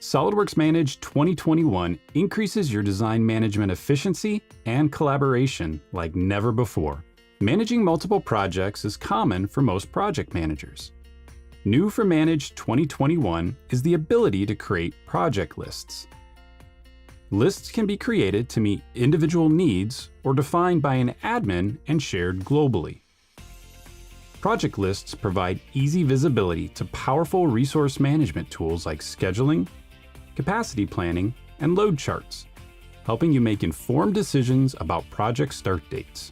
SOLIDWORKS Manage 2021 increases your design management efficiency and collaboration like never before. Managing multiple projects is common for most project managers. New for Manage 2021 is the ability to create project lists. Lists can be created to meet individual needs or defined by an admin and shared globally. Project lists provide easy visibility to powerful resource management tools like scheduling, capacity planning, and load charts, helping you make informed decisions about project start dates.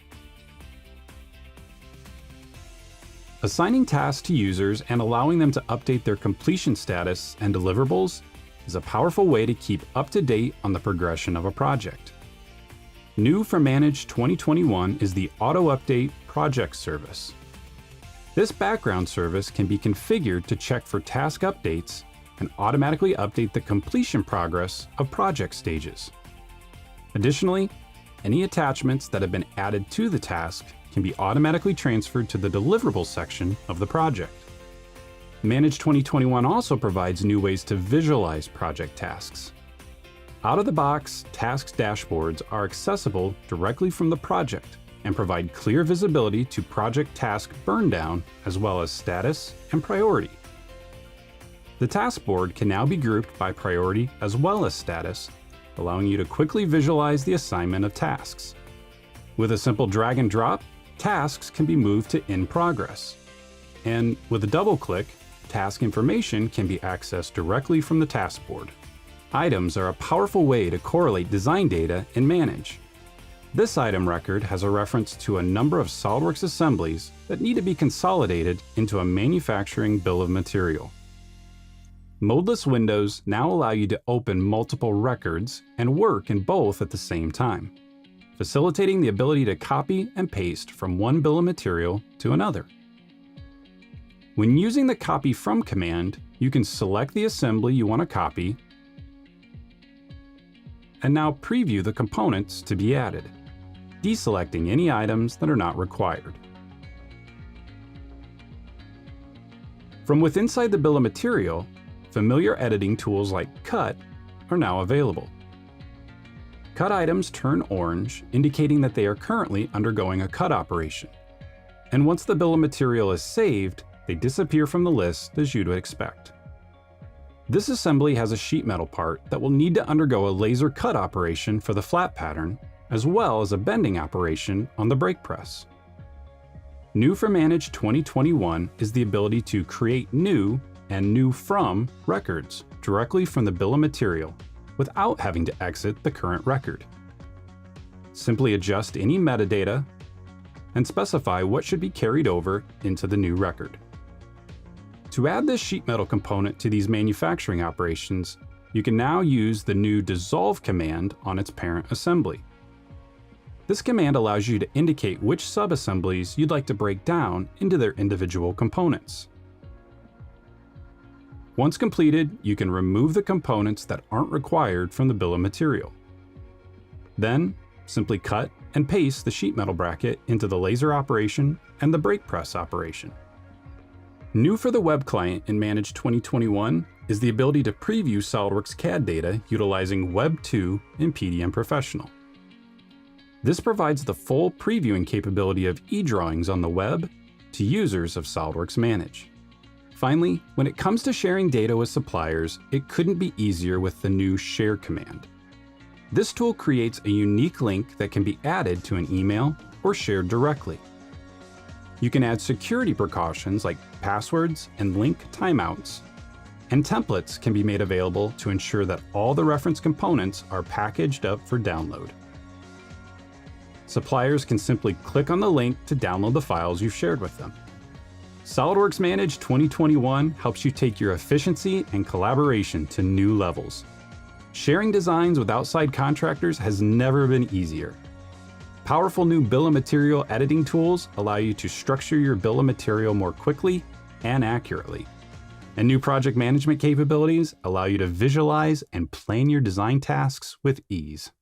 Assigning tasks to users and allowing them to update their completion status and deliverables is a powerful way to keep up to date on the progression of a project. New for Manage 2021 is the Auto Update Project Service. This background service can be configured to check for task updates and automatically update the completion progress of project stages. Additionally, any attachments that have been added to the task can be automatically transferred to the deliverables section of the project. Manage 2021 also provides new ways to visualize project tasks. Out-of-the-box tasks dashboards are accessible directly from the project and provide clear visibility to project task burn down as well as status and priority. The task board can now be grouped by priority as well as status, allowing you to quickly visualize the assignment of tasks. With a simple drag and drop, tasks can be moved to in progress. And with a double click, task information can be accessed directly from the task board. Items are a powerful way to correlate design data in Manage. This item record has a reference to a number of SOLIDWORKS assemblies that need to be consolidated into a manufacturing bill of material. Modeless windows now allow you to open multiple records and work in both at the same time, facilitating the ability to copy and paste from one bill of material to another. When using the Copy From command, you can select the assembly you want to copy and now preview the components to be added, deselecting any items that are not required. From within the bill of material, familiar editing tools like Cut are now available. Cut items turn orange, indicating that they are currently undergoing a cut operation. And once the bill of material is saved, they disappear from the list as you'd expect. This assembly has a sheet metal part that will need to undergo a laser cut operation for the flat pattern, as well as a bending operation on the brake press. New for Manage 2021 is the ability to create new and new from records directly from the bill of material without having to exit the current record. Simply adjust any metadata and specify what should be carried over into the new record. To add this sheet metal component to these manufacturing operations, you can now use the new dissolve command on its parent assembly. This command allows you to indicate which subassemblies you'd like to break down into their individual components. Once completed, you can remove the components that aren't required from the bill of material. Then, simply cut and paste the sheet metal bracket into the laser operation and the brake press operation. New for the web client in Manage 2021 is the ability to preview SOLIDWORKS CAD data utilizing Web 2 in PDM Professional. This provides the full previewing capability of e-drawings on the web to users of SOLIDWORKS Manage. Finally, when it comes to sharing data with suppliers, it couldn't be easier with the new Share command. This tool creates a unique link that can be added to an email or shared directly. You can add security precautions like passwords and link timeouts, and templates can be made available to ensure that all the reference components are packaged up for download. Suppliers can simply click on the link to download the files you've shared with them. SOLIDWORKS Manage 2021 helps you take your efficiency and collaboration to new levels. Sharing designs with outside contractors has never been easier. Powerful new bill of material editing tools allow you to structure your bill of material more quickly and accurately. And new project management capabilities allow you to visualize and plan your design tasks with ease.